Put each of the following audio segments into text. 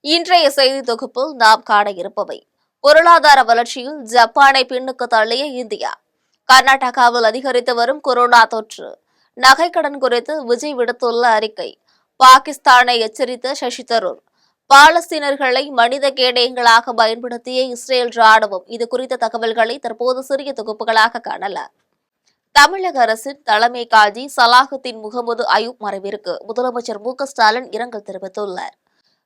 இன்றைய செய்தி தொகுப்பில் நாம் காண இருப்பவை: பொருளாதார வளர்ச்சியில் ஜப்பானை பின்னுக்கு தள்ளிய இந்தியா, கர்நாடகாவில் அதிகரித்து வரும் கொரோனா தொற்று, நகைக்கடன் குறித்து விஜய் விடுத்துள்ள அறிக்கை, பாகிஸ்தானை எச்சரித்த சசி தரூர், பாலஸ்தீனர்களை மனித கேடயங்களாக பயன்படுத்திய இஸ்ரேல் ராணுவம். இது குறித்த தகவல்களை தற்போது சிறிய தொகுப்புகளாக காணலாம். தமிழக அரசின் தலைமை காஜி சலாஹுத்தீன் முகமது அயூப் மறைவிற்கு முதலமைச்சர் மு.க.ஸ்டாலின் இரங்கல் தெரிவித்துள்ளார்.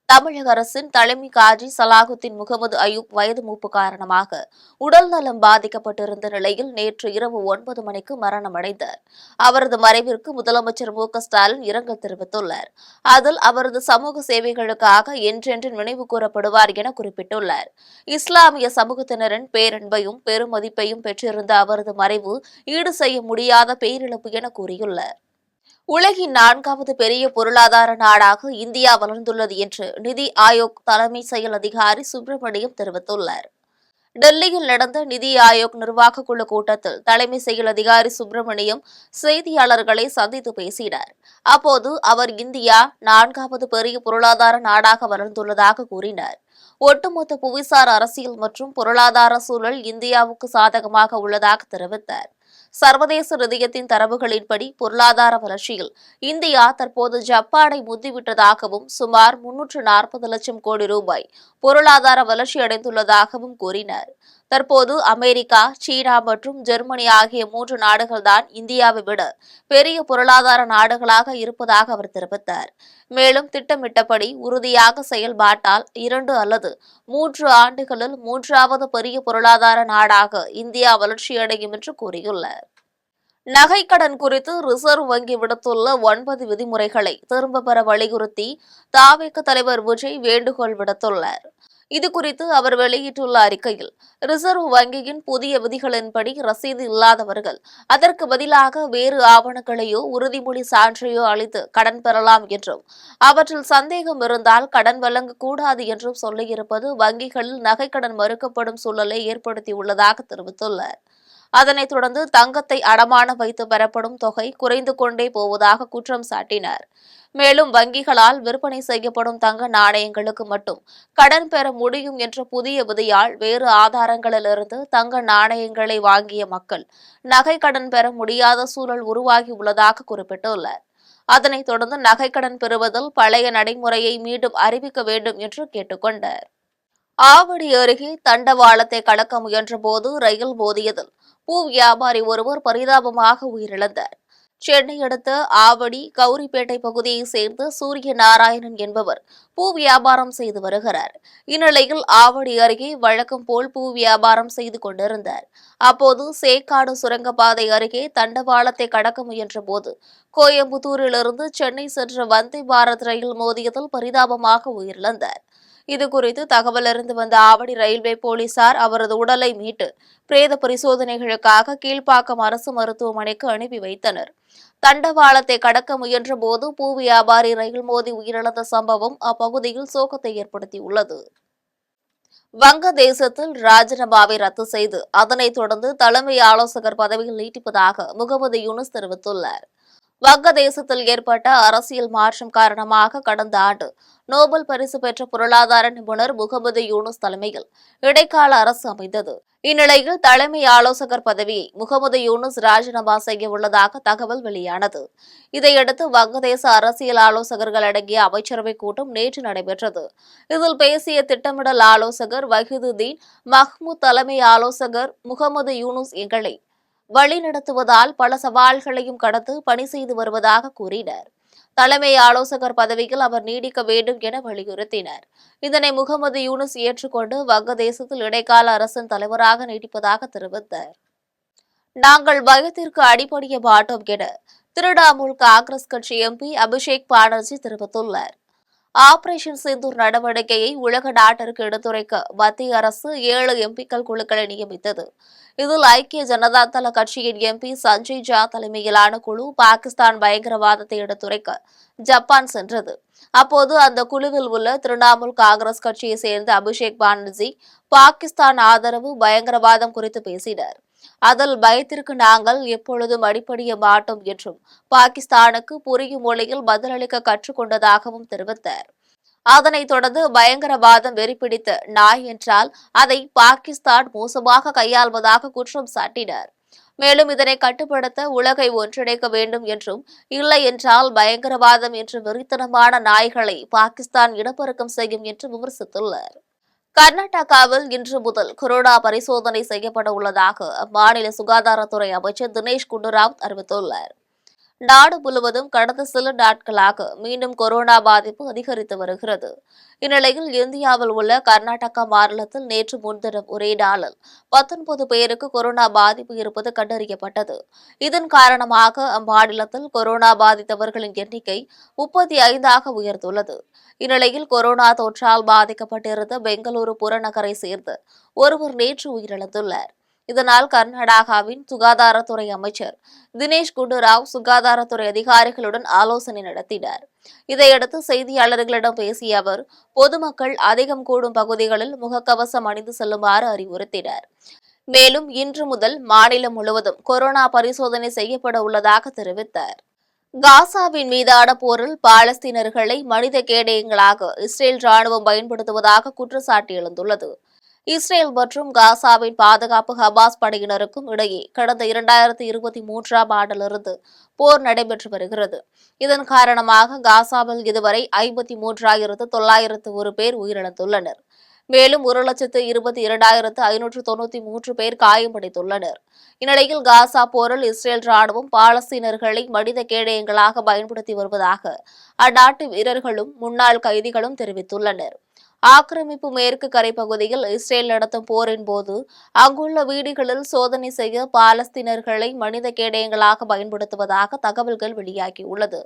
தமிழக அரசின் தலைமை காஜி சலாஹுத்தீன் முகமது அயூப் வயது மூப்பு காரணமாக உடல் நலம் பாதிக்கப்பட்டிருந்த நிலையில் நேற்று இரவு 9 மணிக்கு மரணமடைந்தார். அவரது மறைவிற்கு முதலமைச்சர் மு.க.ஸ்டாலின் இரங்கல் தெரிவித்துள்ளார். அதில் அவரது சமூக சேவைகளுக்காக என்றென்று நினைவு கூறப்படுவார் என குறிப்பிட்டுள்ளார். இஸ்லாமிய சமூகத்தினரின் பேரன்பையும் பெருமதிப்பையும் பெற்றிருந்த அவரது மறைவு ஈடு செய்ய முடியாத பேரிழப்பு என கூறியுள்ளார். உலகின் 4வது பெரிய பொருளாதார நாடாக இந்தியா வளர்ந்துள்ளது என்று நிதி ஆயோக் தலைமை செயல் அதிகாரி சுப்பிரமணியம் தெரிவித்துள்ளார். டெல்லியில் நடந்த நிதி ஆயோக் நிர்வாக குழு கூட்டத்தில் தலைமை செயல் அதிகாரி சுப்பிரமணியம் செய்தியாளர்களை சந்தித்து பேசினார். அப்போது அவர் இந்தியா 4வது பெரிய பொருளாதார நாடாக வளர்ந்துள்ளதாக கூறினார். ஒட்டுமொத்த புவிசார் அரசியல் மற்றும் பொருளாதார சூழல் இந்தியாவுக்கு சாதகமாக உள்ளதாக தெரிவித்தார். சர்வதேச நிதியத்தின் தரவுகளின்படி பொருளாதார வளர்ச்சியில் இந்தியா தற்போது ஜப்பானை முந்திவிட்டதாகவும் சுமார் 340 லட்சம் கோடி ரூபாய் பொருளாதார வளர்ச்சி அடைந்துள்ளதாகவும் கூறினார். தற்போது அமெரிக்கா, சீனா மற்றும் ஜெர்மனி ஆகிய 3 நாடுகள்தான் இந்தியாவை விட பெரிய பொருளாதார நாடுகளாக இருப்பதாக அவர் தெரிவித்தார். மேலும் திட்டமிட்டபடி உறுதியாக செயல்பாட்டால் 2 அல்லது 3 ஆண்டுகளில் 3வது பெரிய பொருளாதார நாடாக இந்தியா வளர்ச்சியடையும் என்று கூறியுள்ளார். நகைக்கடன் குறித்து ரிசர்வ் வங்கி விடுத்துள்ள 9 விதிமுறைகளை திரும்பப் பெற வலியுறுத்தி தவிக தலைவர் விஜய் வேண்டுகோள் விடுத்துள்ளார். இதுகுறித்து அவர் வெளியிட்டுள்ள அறிக்கையில், ரிசர்வ் வங்கியின் புதிய விதிகளின்படி ரசீது இல்லாதவர்கள் அதற்கு பதிலாக வேறு ஆவணங்களையோ உறுதிமொழி சான்றையோ அளித்து கடன் பெறலாம் என்றும், அவற்றில் சந்தேகம் இருந்தால் கடன் வழங்கக்கூடாது என்றும் சொல்லியிருப்பது வங்கிகளில் நகைக்கடன் மறுக்கப்படும் சூழலை ஏற்படுத்தியுள்ளதாக தெரிவித்துள்ளார். அதனைத் தொடர்ந்து தங்கத்தை அடமான வைத்து பெறப்படும் தொகை குறைந்து கொண்டே போவதாக குற்றம் சாட்டினார். மேலும் வங்கிகளால் விற்பனை செய்யப்படும் தங்க நாணயங்களுக்கு மட்டும் கடன் பெற முடியும் என்ற புதிய விதியால் வேறு ஆதாரங்களிலிருந்து தங்க நாணயங்களை வாங்கிய மக்கள் நகை கடன் பெற முடியாத சூழல் உருவாகியுள்ளதாக குறிப்பிட்டுள்ளார். அதனைத் தொடர்ந்து நகைக்கடன் பெறுவதில் பழைய நடைமுறையை மீண்டும் அறிவிக்க வேண்டும் என்று கேட்டுக் கொண்டார். ஆவடி அருகே தண்டவாளத்தை கடக்க முயன்றபோது ரயில் மோதியதில் பூ வியாபாரி ஒருவர் பரிதாபமாக உயிரிழந்தார். சென்னை அடுத்த ஆவடி கௌரிப்பேட்டை பகுதியைச் சேர்ந்த சூரிய நாராயணன் என்பவர் பூ வியாபாரம் செய்து வருகிறார். இந்நிலையில் ஆவடி அருகே வழக்கம் போல் பூ வியாபாரம் செய்து கொண்டிருந்தார். அப்போது சேக்காடு சுரங்கப்பாதை அருகே தண்டவாளத்தை கடக்க முயன்றபோது கோயம்புத்தூரிலிருந்து சென்னை சென்ற வந்தே பாரத் ரயில் மோதியதில் பரிதாபமாக உயிரிழந்தார். இதுகுறித்து தகவல் அறிந்து வந்த ஆவடி ரயில்வே போலீசார் அவரது உடலை மீட்டு பிரேத பரிசோதனைகளுக்காக கீழ்ப்பாக்கம் அரசு மருத்துவமனைக்கு அனுப்பி வைத்தனர். தண்டவாளத்தை கடக்க முயன்றபோது பூ வியாபாரி ரயில் மோதி உயிரிழந்த சம்பவம் அப்பகுதியில் சோகத்தை ஏற்படுத்தியுள்ளது. வங்கதேசத்தில் ராஜினாமாவை ரத்து செய்து அதனைத் தொடர்ந்து தலைமை ஆலோசகர் பதவியில் நீட்டிப்பதாக முகமது யூனுஸ் தெரிவித்துள்ளார். வங்கதேசத்தில் ஏற்பட்ட அரசியல் மாற்றம் காரணமாக கடந்த ஆண்டு நோபல் பரிசு பெற்ற பொருளாதார நிபுணர் முகமது யூனுஸ் தலைமையில் இடைக்கால அரசு அமைந்தது. இந்நிலையில் தலைமை ஆலோசகர் பதவியை முகமது யூனுஸ் ராஜினாமா செய்ய உள்ளதாக தகவல் வெளியானது. இதையடுத்து வங்கதேச அரசியல் ஆலோசகர்கள் அடங்கிய அமைச்சரவை கூட்டம் நேற்று நடைபெற்றது. இதில் பேசிய திட்டமிடல் ஆலோசகர் வஹீதுதீன் மஹ்மூத் தலைமை ஆலோசகர் முகமது யூனுஸ் எங்களை வழிநடத்துவதால் பல சவால்களையும் கடந்து பணி செய்து வருவதாக கூறினார். தலைமை ஆலோசகர் பதவியில் அவர் நீடிக்க வேண்டும் என வலியுறுத்தினார். இதனை முகமது யூனுஸ் ஏற்றுக்கொண்டு வங்கதேசத்தில் இடைக்கால அரசின் தலைவராக நீடிப்பதாக தெரிவித்தார். நாங்கள் பயத்திற்கு அடிபணிய மாட்டோம் என திரிணாமுல் காங்கிரஸ் கட்சி எம்பி அபிஷேக் பானர்ஜி தெரிவித்துள்ளார். ஆபரேஷன் சிந்தூர் நடவடிக்கையை உலக நாட்டிற்கு எடுத்துரைக்க மத்திய அரசு 7 எம்பிக்கள் குழுக்களை நியமித்தது. இதில் ஐக்கிய ஜனதா தள கட்சியின் எம்பி சஞ்சய் ஜா தலைமையிலான குழு பாகிஸ்தான் பயங்கரவாதத்தை எடுத்துரைக்க ஜப்பான் சென்றது. அப்போது அந்த குழுவில் உள்ள திரிணாமுல் காங்கிரஸ் கட்சியை சேர்ந்த அபிஷேக் பானர்ஜி பாகிஸ்தான் ஆதரவு பயங்கரவாதம் குறித்து பேசினார். அதில் பயத்திற்கு நாங்கள் எப்பொழுதும் அடிபணிய மாட்டோம் என்றும் பாகிஸ்தானுக்கு புரியும் மொழியில் பதிலளிக்க கற்றுக்கொண்டதாகவும் தெரிவித்தார். அதனைத் தொடர்ந்து பயங்கரவாதம் வெறிபிடித்த நாய் என்றால் அதை பாகிஸ்தான் மோசமாக கையாள்வதாக குற்றம் சாட்டினர். மேலும் இதனை கட்டுப்படுத்த உலகை ஒன்றிணைக்க வேண்டும் என்றும், இல்லை என்றால் பயங்கரவாதம் என்று வெறித்தனமான நாய்களை பாகிஸ்தான் இனப்பெருக்கம் செய்யும் என்று விமர்சித்துள்ளார். கர்நாடகாவில் இன்று முதல் கொரோனா பரிசோதனை செய்யப்பட உள்ளதாக அம்மாநில சுகாதாரத்துறை அமைச்சர் தினேஷ் குண்டுராவ் அறிவித்துள்ளார். நாடு முழுவதும் கடந்த சில நாட்களாக மீண்டும் கொரோனா பாதிப்பு அதிகரித்து வருகிறது. இந்நிலையில் இந்தியாவில் உள்ள கர்நாடகா மாநிலத்தில் நேற்று முன்தினம் ஒரே நாளில் 19 பேருக்கு கொரோனா பாதிப்பு இருப்பது கண்டறியப்பட்டது. இதன் காரணமாக அம்மாநிலத்தில் கொரோனா பாதித்தவர்களின் எண்ணிக்கை 35ஆக உயர்ந்துள்ளது. இந்நிலையில் கொரோனா தொற்றால் பாதிக்கப்பட்டிருந்த பெங்களூரு புறநகரை சேர்ந்த ஒருவர் நேற்று உயிரிழந்துள்ளார். இதனால் கர்நாடகாவின் சுகாதாரத்துறை அமைச்சர் தினேஷ் குண்டுராவ் சுகாதாரத்துறை அதிகாரிகளுடன் ஆலோசனை நடத்தினார். இதையடுத்து செய்தியாளர்களிடம் பேசிய அவர், பொதுமக்கள் அதிகம் கூடும் பகுதிகளில் முகக்கவசம் அணிந்து செல்லுமாறு அறிவுறுத்தினார். மேலும் இன்று முதல் மாநிலம் முழுவதும் கொரோனா பரிசோதனை செய்யப்பட உள்ளதாக தெரிவித்தார். காசாவின் மீதான போரில் பாலஸ்தீனர்களை மனித கேடயங்களாக இஸ்ரேல் ராணுவம் பயன்படுத்துவதாக குற்றச்சாட்டு எழுந்துள்ளது. இஸ்ரேல் மற்றும் காசாவின் பாதுகாப்பு ஹமாஸ் படையினருக்கும் இடையே கடந்த 2023ஆம் ஆண்டிலிருந்து போர் நடைபெற்று வருகிறது. இதன் காரணமாக காசாவில் இதுவரை 53,901 பேர் உயிரிழந்துள்ளனர். மேலும் 1,22,593 பேர் காயமடைந்துள்ளனர். இந்நிலையில் காசா போரில் இஸ்ரேல் ராணுவம் பாலஸ்தீனர்களை மனித கேடயங்களாக பயன்படுத்தி வருவதாக அந்நாட்டு வீரர்களும் முன்னாள் கைதிகளும் தெரிவித்துள்ளனர். ஆக்கிரமிப்பு மேற்கு கரை பகுதியில் இஸ்ரேல் நடத்தும் போரின் போது அங்குள்ள வீடுகளில் சோதனை செய்ய பாலஸ்தீனர்களை மனித கேடயங்களாக பயன்படுத்துவதாக தகவல்கள் வெளியாகியுள்ளது.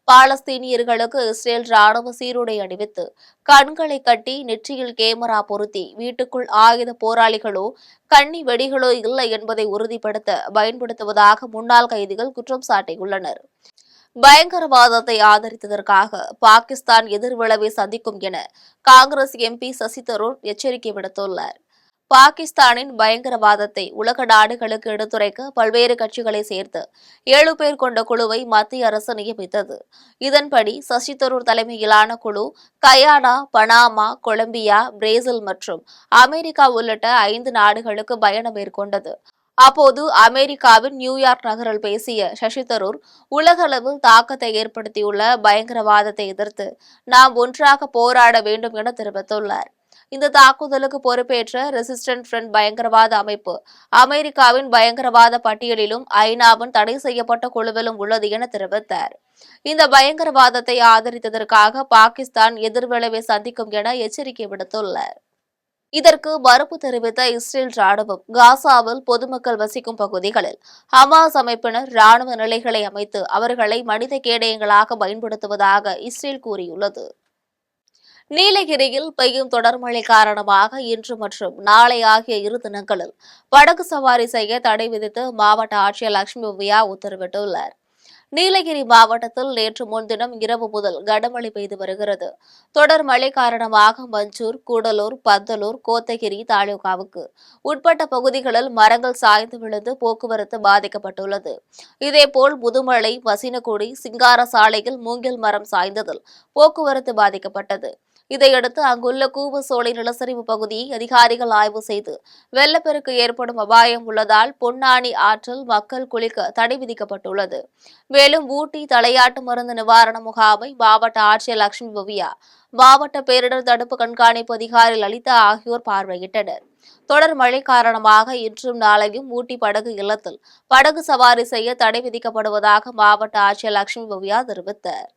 பாலஸ்தீனியர்களுக்கு இஸ்ரேல் ராணுவ சீருடை அணிவித்து கண்களை கட்டி நெற்றியில் கேமரா பொருத்தி வீட்டுக்குள் ஆயுத போராளிகளோ கண்ணி வெடிகளோ இல்லை என்பதை உறுதிப்படுத்த பயன்படுத்துவதாக முன்னாள் கைதிகள் குற்றம் சாட்டியுள்ளனர். பயங்கரவாதத்தை ஆதரித்ததற்காக பாகிஸ்தான் எதிர்விளைவை சந்திக்கும் என காங்கிரஸ் எம்பி சசி தரூர் எச்சரிக்கை விடுத்துள்ளார். பாகிஸ்தானின் பயங்கரவாதத்தை உலக நாடுகளுக்கு எடுத்துரைக்க பல்வேறு கட்சிகளை சேர்த்து 7 பேர் கொண்ட குழுவை மத்திய அரசு நியமித்தது. இதன்படி சசி தரூர் தலைமையிலான குழு கயானா, பனாமா, கொலம்பியா, பிரேசில் மற்றும் அமெரிக்கா உள்ளிட்ட 5 நாடுகளுக்கு பயணம் மேற்கொண்டது. அப்போது அமெரிக்காவின் நியூயார்க் நகரில் பேசிய சசி தரூர், உலகளவில் தாக்கத்தை ஏற்படுத்தியுள்ள பயங்கரவாதத்தை எதிர்த்து நாம் ஒன்றாக போராட வேண்டும் என தெரிவித்துள்ளார். இந்த தாக்குதலுக்கு பொறுப்பேற்ற ரெசிஸ்டன்ட் ஃப்ரண்ட் பயங்கரவாத அமைப்பு அமெரிக்காவின் பயங்கரவாத பட்டியலிலும் ஐநாவின் தடை செய்யப்பட்ட குழுவிலும் உள்ளது என தெரிவித்தார். இந்த பயங்கரவாதத்தை ஆதரித்ததற்காக பாகிஸ்தான் எதிர்விளைவை சந்திக்கும் என எச்சரிக்கை விடுத்துள்ளார். இதற்கு மறுப்பு தெரிவித்த இஸ்ரேல் ராணுவம் காசாவில் பொதுமக்கள் வசிக்கும் பகுதிகளில் ஹமாஸ் அமைப்பினர் ராணுவ நிலைகளை அமைத்து அவர்களை மனித கேடயங்களாக பயன்படுத்துவதாக இஸ்ரேல் கூறியுள்ளது. நீலகிரியில் பெய்யும் தொடர் மழை காரணமாக இன்று மற்றும் நாளை ஆகிய 2 தினங்களில் படகு சவாரி செய்ய தடை விதித்து மாவட்ட ஆட்சியர் லட்சுமி விவ்யா உத்தரவிட்டுள்ளார். நீலகிரி மாவட்டத்தில் நேற்று முன்தினம் இரவு முதல் கனமழை பெய்து வருகிறது. தொடர் மழை காரணமாக மஞ்சூர், கூடலூர், பந்தலூர், கோத்தகிரி தாலுகாவுக்கு உட்பட்ட பகுதிகளில் மரங்கள் சாய்ந்து விழுந்து போக்குவரத்து பாதிக்கப்பட்டுள்ளது. இதேபோல் முதுமலை, மசினகுடி, சிங்கார சாலையில் மூங்கில் மரம் சாய்ந்ததில் போக்குவரத்து பாதிக்கப்பட்டது. இதையடுத்து அங்குள்ள கூவசோலை நிலச்சரிவு பகுதியை அதிகாரிகள் ஆய்வு செய்து வெள்ளப்பெருக்கு ஏற்படும் அபாயம் உள்ளதால் பொன்னானி ஆற்றில் மக்கள் குளிக்க தடை விதிக்கப்பட்டுள்ளது. மேலும் ஊட்டி தலையாட்டு மருந்து நிவாரண முகாமை மாவட்ட ஆட்சியர் லட்சுமி விவ்யா, மாவட்ட பேரிடர் தடுப்பு கண்காணிப்பு அதிகாரி லலிதா ஆகியோர் பார்வையிட்டனர். தொடர் மழை காரணமாக இன்றும் நாளையும் ஊட்டி படகு இல்லத்தில் படகு சவாரி செய்ய தடை விதிக்கப்படுவதாக மாவட்ட ஆட்சியர் லட்சுமி விவ்யா தெரிவித்தார்.